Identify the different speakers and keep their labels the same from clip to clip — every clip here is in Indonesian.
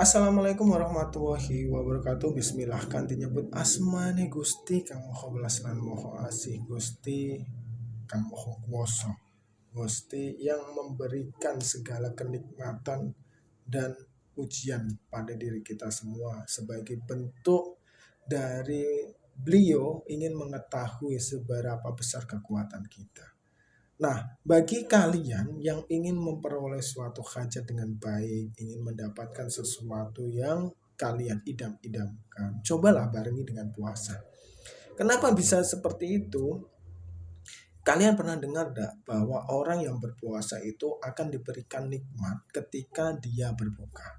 Speaker 1: Assalamualaikum warahmatullahi wabarakatuh. Bismillah kanti nyebut asmane Gusti kang moho welas lan moho asih Gusti kang moho kuwasa. Gusti yang memberikan segala kenikmatan dan ujian pada diri kita semua sebagai bentuk dari beliau ingin mengetahui seberapa besar kekuatan kita. Nah, bagi kalian yang ingin memperoleh suatu hajat dengan baik, ingin mendapatkan sesuatu yang kalian idam-idamkan, cobalah barengi dengan puasa. Kenapa bisa seperti itu? Kalian pernah dengar tidak bahwa orang yang berpuasa itu akan diberikan nikmat ketika dia berbuka?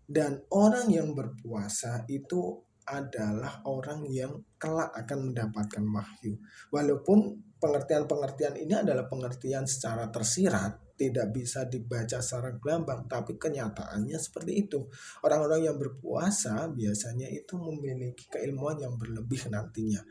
Speaker 1: Dan orang yang berpuasa itu adalah orang yang kelak akan mendapatkan wahyu. Walaupun pengertian-pengertian ini adalah pengertian secara tersirat, tidak bisa dibaca secara gelambang, tapi kenyataannya seperti itu. Orang-orang yang berpuasa biasanya itu memiliki keilmuan yang berlebih nantinya.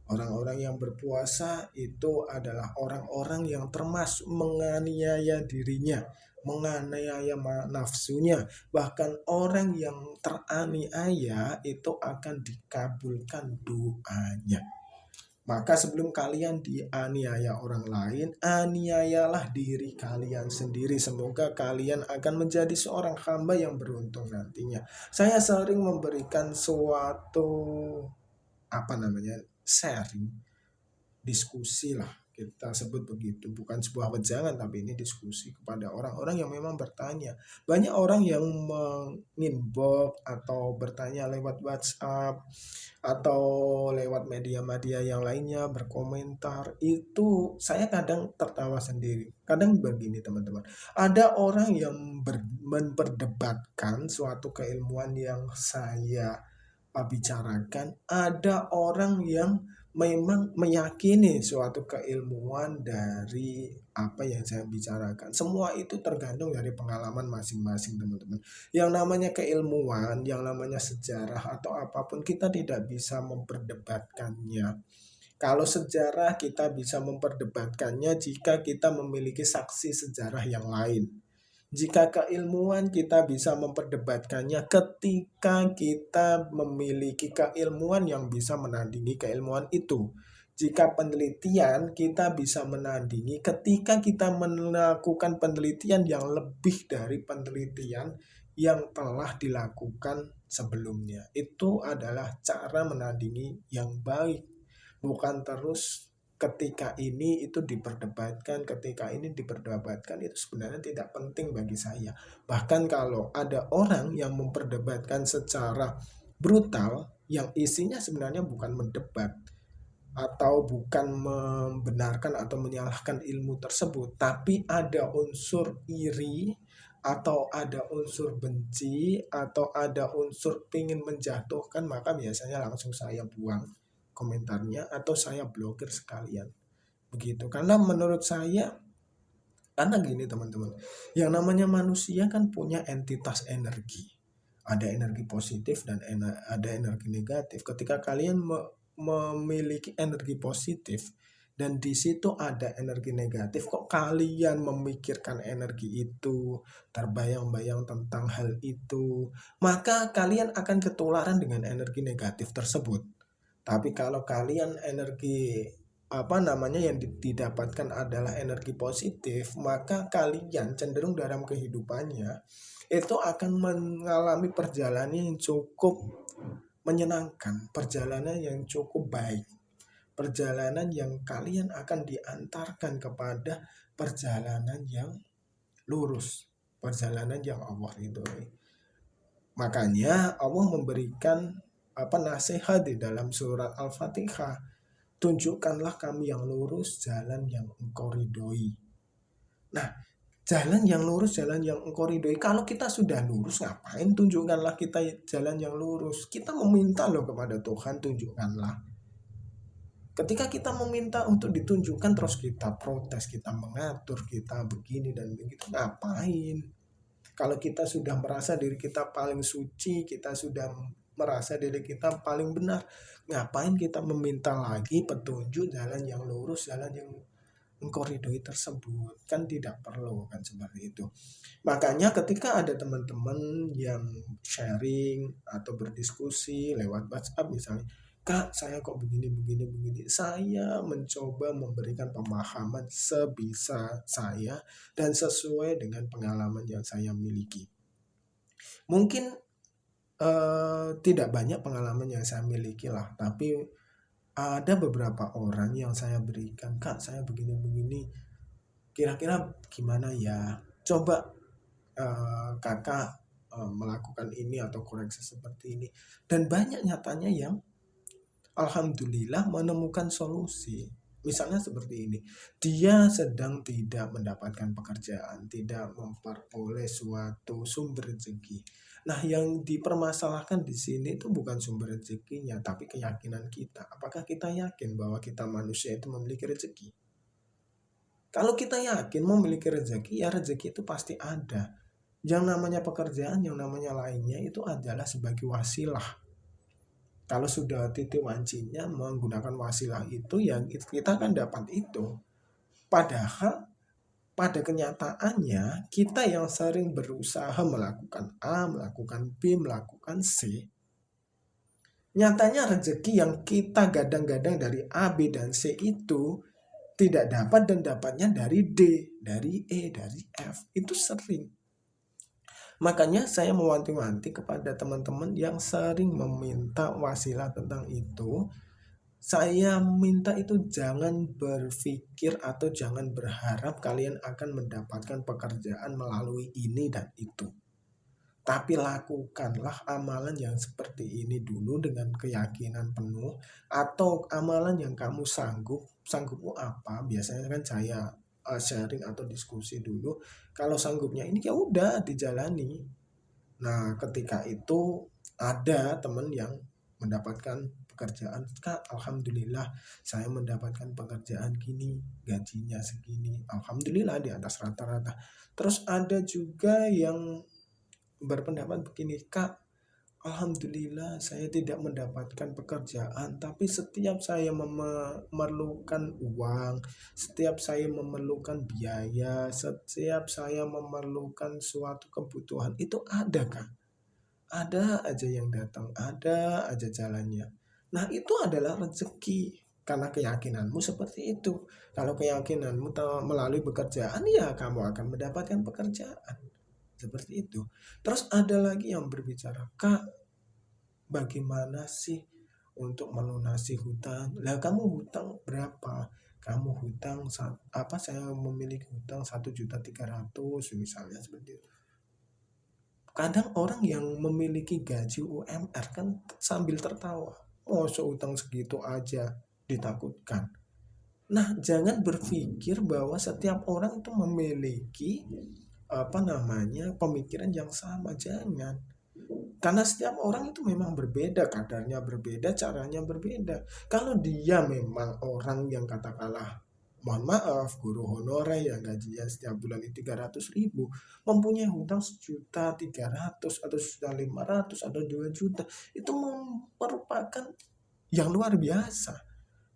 Speaker 1: Orang-orang yang berpuasa itu adalah orang-orang yang termasuk menganiaya dirinya, menganiaya nafsunya. Bahkan orang yang teraniaya itu akan dikabulkan doanya. Maka sebelum kalian dianiaya orang lain, aniayalah diri kalian sendiri. Semoga kalian akan menjadi seorang hamba yang beruntung nantinya. Saya sering memberikan suatu sharing, diskusi lah kita sebut begitu, bukan sebuah wejangan tapi ini diskusi kepada orang-orang yang memang bertanya. Banyak orang yang menginbox atau bertanya lewat WhatsApp atau lewat media-media yang lainnya, berkomentar. Itu saya kadang tertawa sendiri. Kadang begini teman-teman, ada orang yang memperdebatkan suatu keilmuan yang saya bicarakan, ada orang yang memang meyakini suatu keilmuan dari apa yang saya bicarakan. Semua itu tergantung dari pengalaman masing-masing teman-teman. Yang namanya keilmuan, yang namanya sejarah atau apapun kita tidak bisa memperdebatkannya. Kalau sejarah kita bisa memperdebatkannya jika kita memiliki saksi sejarah yang lain. Jika keilmuan kita bisa memperdebatkannya ketika kita memiliki keilmuan yang bisa menandingi keilmuan itu. Jika penelitian kita bisa menandingi ketika kita melakukan penelitian yang lebih dari penelitian yang telah dilakukan sebelumnya. Itu adalah cara menandingi yang baik. Bukan terus ketika ini itu diperdebatkan, ketika ini diperdebatkan, itu sebenarnya tidak penting bagi saya. Bahkan kalau ada orang yang memperdebatkan secara brutal, yang isinya sebenarnya bukan mendebat atau bukan membenarkan atau menyalahkan ilmu tersebut, tapi ada unsur iri atau ada unsur benci atau ada unsur ingin menjatuhkan, maka biasanya langsung saya buang komentarnya atau saya blokir sekalian begitu. Karena menurut saya, karena gini teman-teman, yang namanya manusia kan punya entitas energi, ada energi positif dan ada energi negatif. Ketika kalian memiliki energi positif dan di situ ada energi negatif, kok kalian memikirkan energi itu, terbayang-bayang tentang hal itu, maka kalian akan ketularan dengan energi negatif tersebut. Tapi kalau kalian energi yang didapatkan adalah energi positif, maka kalian cenderung dalam kehidupannya itu akan mengalami perjalanan yang cukup menyenangkan, perjalanan yang cukup baik, perjalanan yang kalian akan diantarkan kepada perjalanan yang lurus, perjalanan yang Allah ridhoi. Makanya Allah memberikan nasihat di dalam surat Al-Fatihah. Tunjukkanlah kami yang lurus, jalan yang engkau ridhoi. Nah, jalan yang lurus, jalan yang engkau ridhoi. Kalau kita sudah lurus, ngapain tunjukkanlah kita jalan yang lurus? Kita meminta loh kepada Tuhan, tunjukkanlah. Ketika kita meminta untuk ditunjukkan, terus kita protes, kita mengatur, kita begini dan begitu, ngapain? Kalau kita sudah merasa diri kita paling suci, kita sudah merasa diri kita paling benar, ngapain kita meminta lagi petunjuk jalan yang lurus, jalan yang engkau ridhoi tersebut. Kan tidak perlu kan seperti itu. Makanya ketika ada teman-teman yang sharing atau berdiskusi lewat WhatsApp misalnya, "Kak, saya kok begini begini begini." Saya mencoba memberikan pemahaman sebisa saya dan sesuai dengan pengalaman yang saya miliki. Mungkin tidak banyak pengalaman yang saya miliki lah, tapi ada beberapa orang yang saya berikan, "Kak, saya begini-begini, kira-kira gimana ya? Coba kakak melakukan ini atau koreksi seperti ini." Dan banyak nyatanya yang alhamdulillah menemukan solusi. Misalnya seperti ini, dia sedang tidak mendapatkan pekerjaan, tidak memperoleh suatu sumber rezeki. Nah, yang dipermasalahkan di sini itu bukan sumber rezekinya, tapi keyakinan kita. Apakah kita yakin bahwa kita manusia itu memiliki rezeki? Kalau kita yakin memiliki rezeki, ya rezeki itu pasti ada. Yang namanya pekerjaan, yang namanya lainnya itu adalah sebagai wasilah. Kalau sudah titik wancinya menggunakan wasilah itu, yang kita akan dapat itu. Padahal pada kenyataannya kita yang sering berusaha melakukan A, melakukan B, melakukan C, nyatanya rezeki yang kita gadang-gadang dari A, B, dan C itu tidak dapat dan dapatnya dari D, dari E, dari F. Itu sering. Makanya saya mewanti-wanti kepada teman-teman yang sering meminta wasilah tentang itu. Saya minta itu jangan berpikir atau jangan berharap kalian akan mendapatkan pekerjaan melalui ini dan itu. Tapi lakukanlah amalan yang seperti ini dulu dengan keyakinan penuh, atau amalan yang kamu sanggup. Sanggupmu apa? Biasanya kan saya sharing atau diskusi dulu. Kalau sanggupnya ini ya udah dijalani. Nah, ketika itu ada teman yang mendapatkan pekerjaan, "Kak, alhamdulillah saya mendapatkan pekerjaan gini, gajinya segini." Alhamdulillah di atas rata-rata. Terus ada juga yang berpendapat begini, "Kak, alhamdulillah saya tidak mendapatkan pekerjaan, tapi setiap saya memerlukan uang, setiap saya memerlukan biaya, setiap saya memerlukan suatu kebutuhan itu ada, Kak. Ada aja yang datang, ada aja jalannya." Nah, itu adalah rezeki karena keyakinanmu seperti itu. Kalau keyakinanmu melalui pekerjaan, ya kamu akan mendapatkan pekerjaan. Seperti itu. Terus ada lagi yang berbicara, "Kak, bagaimana sih untuk melunasi hutang?" Lah, kamu hutang berapa? Kamu hutang apa, saya memiliki hutang 1.300.000 misalnya seperti itu. Kadang orang yang memiliki gaji UMR kan sambil tertawa. Oh, seutang segitu aja ditakutkan. Nah, jangan berpikir bahwa setiap orang itu memiliki apa namanya pemikiran yang sama, jangan. Karena setiap orang itu memang berbeda, kadarnya berbeda, caranya berbeda. Kalau dia memang orang yang katakanlah, mohon maaf, guru honorer yang gajinya setiap bulan itu 300.000, mempunyai hutang 1.300.000 atau 1.500.000 atau 2 juta, itu merupakan yang luar biasa.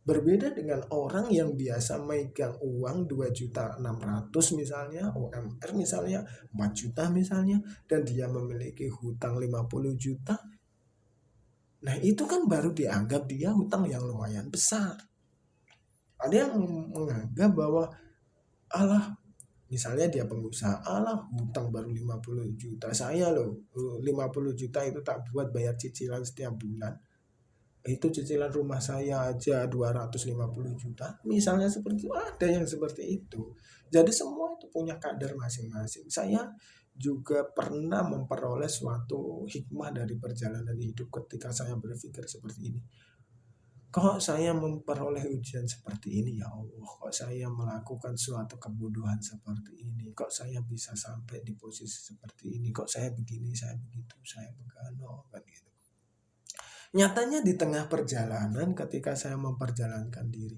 Speaker 1: Berbeda dengan orang yang biasa megang uang 2.600.000 misalnya, UMR misalnya 4 juta misalnya, dan dia memiliki hutang 50 juta. Nah, itu kan baru dianggap dia hutang yang lumayan besar. Ada yang menganggap bahwa alah, misalnya dia pengusaha, alah hutang baru 50 juta, saya loh 50 juta itu tak buat bayar cicilan setiap bulan. Itu cicilan rumah saya aja 250 juta. Misalnya seperti itu, ada yang seperti itu. Jadi semua itu punya kadar masing-masing. Saya juga pernah memperoleh suatu hikmah dari perjalanan hidup ketika saya berpikir seperti ini. Kok saya memperoleh ujian seperti ini, ya Allah? Kok saya melakukan suatu kebodohan seperti ini? Kok saya bisa sampai di posisi seperti ini? Kok saya begini, saya begitu, saya begano, kan gitu. Nyatanya di tengah perjalanan ketika saya memperjalankan diri,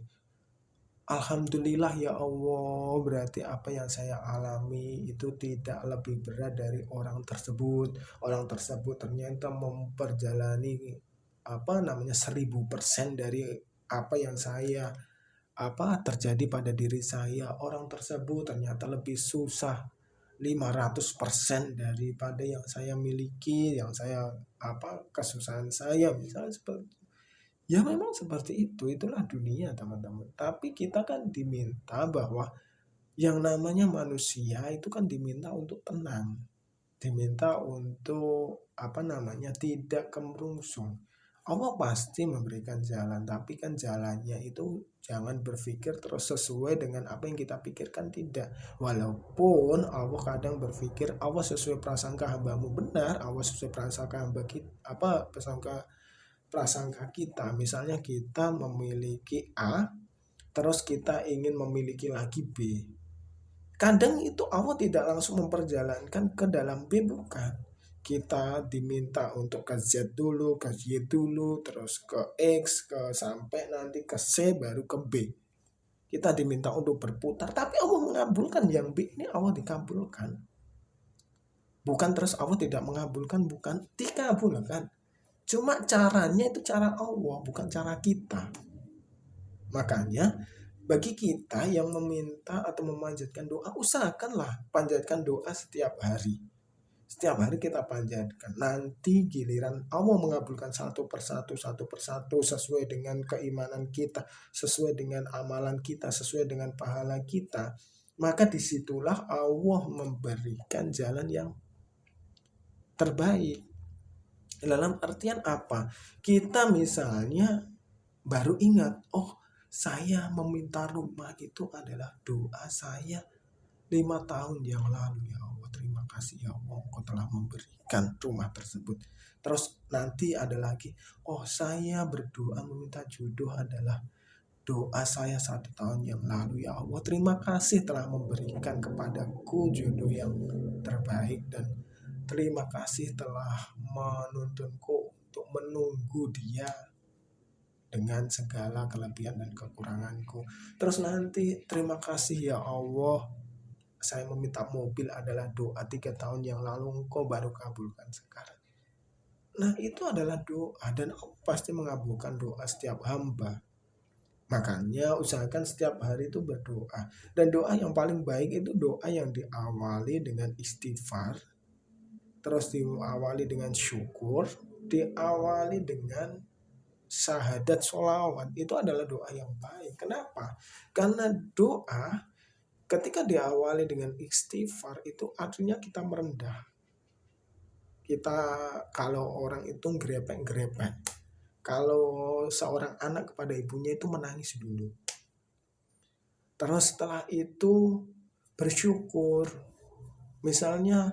Speaker 1: alhamdulillah ya Allah, berarti apa yang saya alami itu tidak lebih berat dari orang tersebut. Orang tersebut ternyata memperjalani apa namanya 1000% dari apa yang saya terjadi pada diri saya. Orang tersebut ternyata lebih susah 500% daripada yang saya miliki, yang saya kesusahan saya misalnya seperti. Ya memang seperti itu, itulah dunia teman-teman. Tapi kita kan diminta bahwa yang namanya manusia itu kan diminta untuk tenang, diminta untuk tidak kemerungsung. Allah pasti memberikan jalan, tapi kan jalannya itu jangan berpikir terus sesuai dengan apa yang kita pikirkan, tidak. Walaupun Allah kadang berpikir Allah sesuai prasangka hambamu, benar, Allah sesuai prasangka hamba kita, prasangka kita. Misalnya kita memiliki A, terus kita ingin memiliki lagi B. Kadang itu Allah tidak langsung memperjalankan ke dalam B, bukan. Kita diminta untuk ke Z dulu, ke Y dulu, terus ke X, sampai nanti ke C, baru ke B. Kita diminta untuk berputar, tapi Allah mengabulkan yang B ini, Allah dikabulkan. Bukan terus Allah tidak mengabulkan, bukan, dikabulkan. Cuma caranya itu cara Allah, bukan cara kita. Makanya bagi kita yang meminta atau memanjatkan doa, usahakanlah panjatkan doa setiap hari. Setiap hari kita panjatkan. Nanti giliran Allah mengabulkan satu persatu sesuai dengan keimanan kita, sesuai dengan amalan kita, sesuai dengan pahala kita. Maka disitulah Allah memberikan jalan yang terbaik. Dalam artian apa? Kita misalnya baru ingat, oh saya meminta rumah itu adalah doa saya 5 tahun yang lalu. Ya Allah, terima kasih ya Allah, Engkau telah memberikan rumah tersebut. Terus nanti ada lagi, oh saya berdoa meminta jodoh adalah doa saya 1 tahun yang lalu. Ya Allah, terima kasih telah memberikan kepadaku jodoh yang terbaik, dan terima kasih telah menuntunku untuk menunggu dia dengan segala kelebihan dan kekuranganku. Terus nanti, terima kasih ya Allah, saya meminta mobil adalah doa 3 tahun yang lalu, Engkau baru kabulkan sekarang. Nah itu adalah doa, dan Allah pasti mengabulkan doa setiap hamba. Makanya usahakan setiap hari itu berdoa. Dan doa yang paling baik itu doa yang diawali dengan istighfar, terus diawali dengan syukur, diawali dengan syahadat, sholawat. Itu adalah doa yang baik. Kenapa? Karena doa ketika diawali dengan istighfar itu artinya kita merendah. Kita, kalau orang itu grepek-grepek, kalau seorang anak kepada ibunya itu menangis dulu. Terus setelah itu bersyukur. Misalnya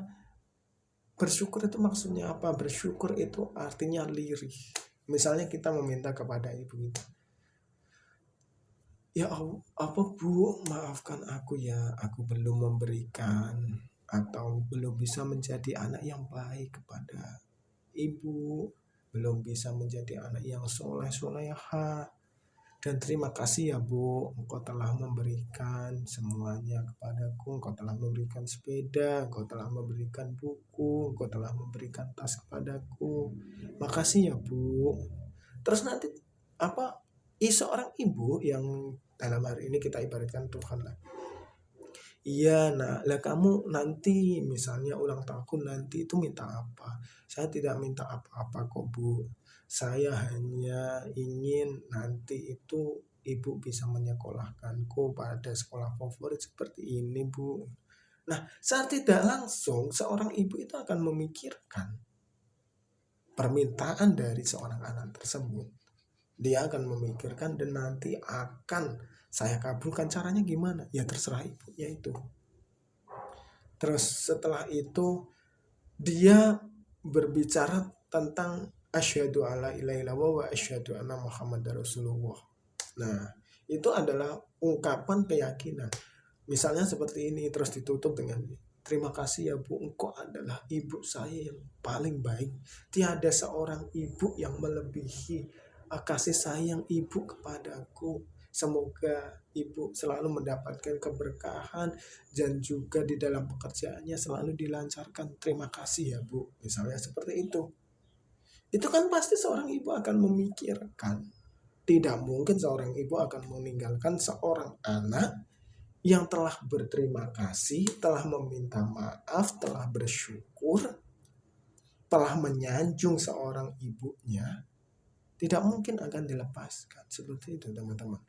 Speaker 1: bersyukur itu maksudnya apa? Bersyukur itu artinya lirih. Misalnya kita meminta kepada ibu kita, ya Allah, Bu, maafkan aku ya, aku belum memberikan atau belum bisa menjadi anak yang baik kepada ibu, belum bisa menjadi anak yang soleh-soleha. Dan terima kasih ya Bu, Engkau telah memberikan semuanya kepadaku. Engkau telah memberikan sepeda, Engkau telah memberikan buku, Engkau telah memberikan tas kepadaku. Makasih ya Bu. Terus nanti seorang ibu yang dalam hari ini kita ibaratkan Tuhan lah. Iya, lah kamu nanti misalnya ulang tahun nanti itu minta apa? Saya tidak minta apa-apa kok Bu. Saya hanya ingin nanti itu ibu bisa menyekolahkanku pada sekolah favorit seperti ini Bu. Nah, saat tidak langsung seorang ibu itu akan memikirkan permintaan dari seorang anak tersebut. Dia akan memikirkan dan nanti akan saya kabulkan, caranya gimana? Ya terserah ibunya itu. Terus setelah itu dia berbicara tentang asyhadu alla ilaha illallah wa asyhadu anna muhammadar rasulullah. Nah, itu adalah ungkapan keyakinan. Misalnya seperti ini, terus ditutup dengan terima kasih ya Bu, Engkau adalah ibu saya yang paling baik. Tiada seorang ibu yang melebihi kasih sayang ibu kepadaku. Semoga ibu selalu mendapatkan keberkahan dan juga di dalam pekerjaannya selalu dilancarkan. Terima kasih ya Bu. Misalnya seperti itu. Itu kan pasti seorang ibu akan memikirkan Tidak mungkin seorang ibu akan meninggalkan seorang anak yang telah berterima kasih, telah meminta maaf, telah bersyukur, telah menyanjung seorang ibunya, tidak mungkin akan dilepaskan. Seperti itu teman-teman.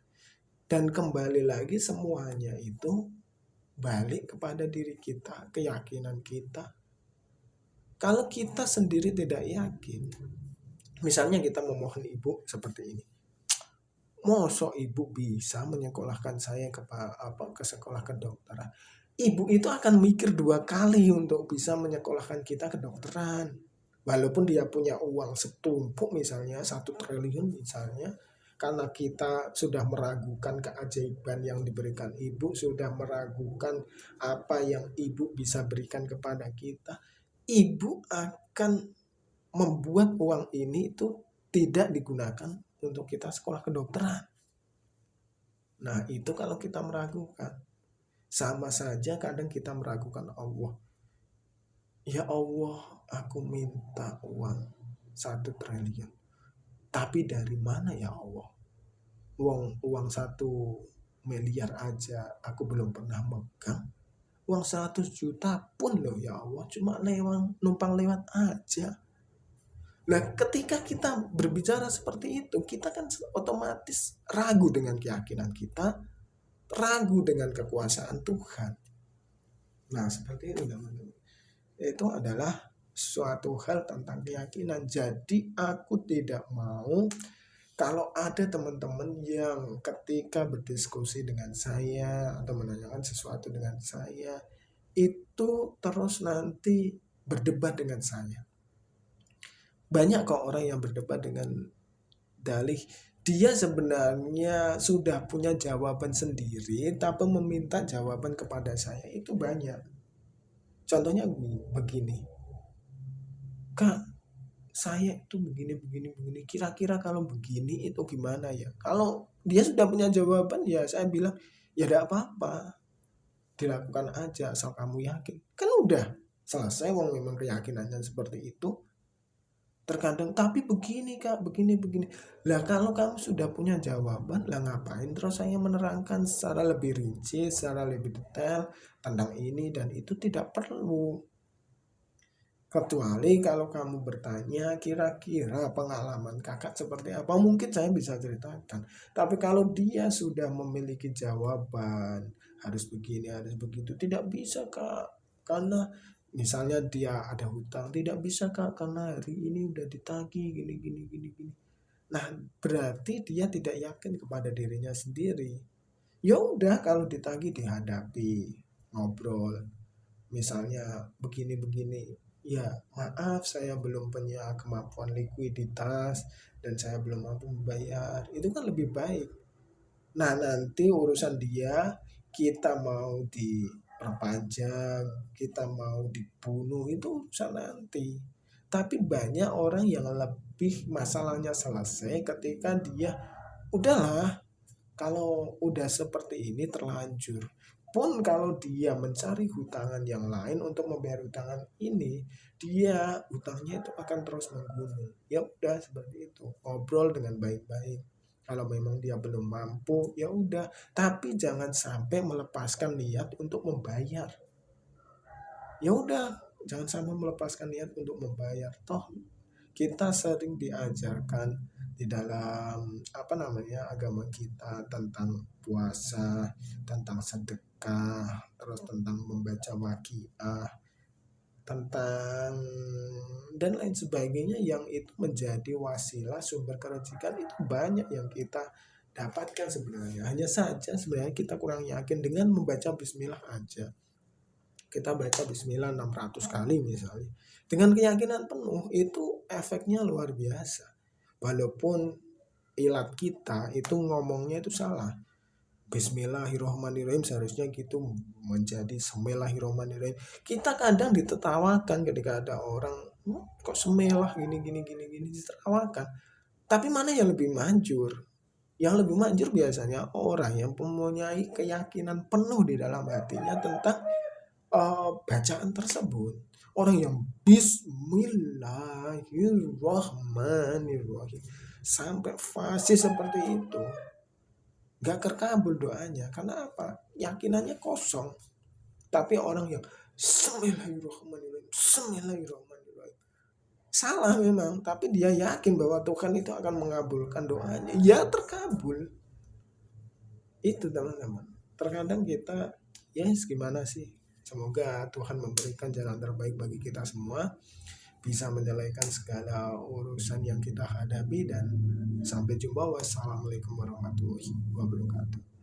Speaker 1: Dan kembali lagi semuanya itu balik kepada diri kita, keyakinan kita. Kalau kita sendiri tidak yakin, misalnya kita memohon ibu seperti ini. Mosok ibu bisa menyekolahkan saya ke sekolah kedokteran. Ibu itu akan mikir 2 kali untuk bisa menyekolahkan kita kedokteran. Walaupun dia punya uang setumpuk misalnya 1 triliun misalnya, karena kita sudah meragukan keajaiban yang diberikan ibu, sudah meragukan apa yang ibu bisa berikan kepada kita, ibu akan membuat uang ini itu tidak digunakan untuk kita sekolah kedokteran. Nah, itu kalau kita meragukan. Sama saja kadang kita meragukan Allah. Ya Allah, aku minta uang 1 triliun. Tapi dari mana ya Allah? Uang 1 miliar aja aku belum pernah megang. Uang 100 juta pun loh ya Allah, cuma numpang lewat aja. Nah, ketika kita berbicara seperti itu, kita kan otomatis ragu dengan keyakinan kita, ragu dengan kekuasaan Tuhan. Nah, seperti itu teman-teman. Itu adalah suatu hal tentang keyakinan. Jadi aku tidak mau kalau ada teman-teman yang ketika berdiskusi dengan saya atau menanyakan sesuatu dengan saya, itu terus nanti berdebat dengan saya. Banyak kok orang yang berdebat dengan dalih dia sebenarnya sudah punya jawaban sendiri tapi meminta jawaban kepada saya, itu banyak. Contohnya begini, Kak, saya itu begini, kira-kira kalau begini itu gimana ya? Kalau dia sudah punya jawaban, ya saya bilang ya tidak apa-apa, dilakukan aja asal kamu yakin. Kan udah selesai, wong memang keyakinannya seperti itu. Terkadang tapi begini Kak, begini. Lah kalau kamu sudah punya jawaban, lah ngapain terus saya menerangkan secara lebih rinci, secara lebih detail tentang ini dan itu, tidak perlu. Kecuali kalau kamu bertanya kira-kira pengalaman kakak seperti apa, mungkin saya bisa ceritakan. Tapi kalau dia sudah memiliki jawaban, harus begini, harus begitu, tidak bisa Kak. Karena misalnya dia ada hutang, tidak bisa Kak, karena hari ini udah ditagih gini. Nah, berarti dia tidak yakin kepada dirinya sendiri. Ya udah, kalau ditagih dihadapi, ngobrol. Misalnya begini, ya maaf saya belum punya kemampuan likuiditas dan saya belum mampu membayar, itu kan lebih baik. Nah, nanti urusan dia, kita mau diperpanjang, kita mau dibunuh, itu urusan nanti. Tapi banyak orang yang lebih masalahnya selesai ketika dia udahlah, kalau udah seperti ini terlanjur. Pun kalau dia mencari hutangan yang lain untuk membayar hutangan ini, dia hutangnya itu akan terus menggunung. Ya udah seperti itu. Ngobrol dengan baik-baik. Kalau memang dia belum mampu, ya udah. Tapi jangan sampai melepaskan niat untuk membayar. Ya udah, jangan sampai melepaskan niat untuk membayar. Toh kita sering diajarkan di dalam agama kita tentang puasa, tentang sedekah, terus tentang membaca waqiah, tentang dan lain sebagainya yang itu menjadi wasilah sumber kerejikan. Itu banyak yang kita dapatkan sebenarnya. Hanya saja sebenarnya kita kurang yakin dengan membaca bismillah aja. Kita baca bismillah 600 kali misalnya, dengan keyakinan penuh, itu efeknya luar biasa. Walaupun ilat kita itu ngomongnya itu salah. Bismillahirrohmanirrohim seharusnya gitu menjadi Semillahirrohmanirrohim. Kita kadang ditertawakan ketika ada orang, kok semelah gini ditertawakan. Tapi mana yang lebih manjur? Yang lebih manjur biasanya orang yang mempunyai keyakinan penuh di dalam hatinya tentang bacaan tersebut. Orang yang Bismillahirrahmanirrahim sampai fase seperti itu, gak terkabul doanya. Karena apa? Yakinannya kosong. Tapi orang yang Bismillahirrahmanirrahim, Bismillahirrahmanirrahim, salah memang, tapi dia yakin bahwa Tuhan itu akan mengabulkan doanya, ya terkabul. Itu teman-teman. Terkadang kita, gimana sih? Semoga Tuhan memberikan jalan terbaik bagi kita semua, bisa menyelesaikan segala urusan yang kita hadapi, dan sampai jumpa. Wassalamualaikum warahmatullahi wabarakatuh.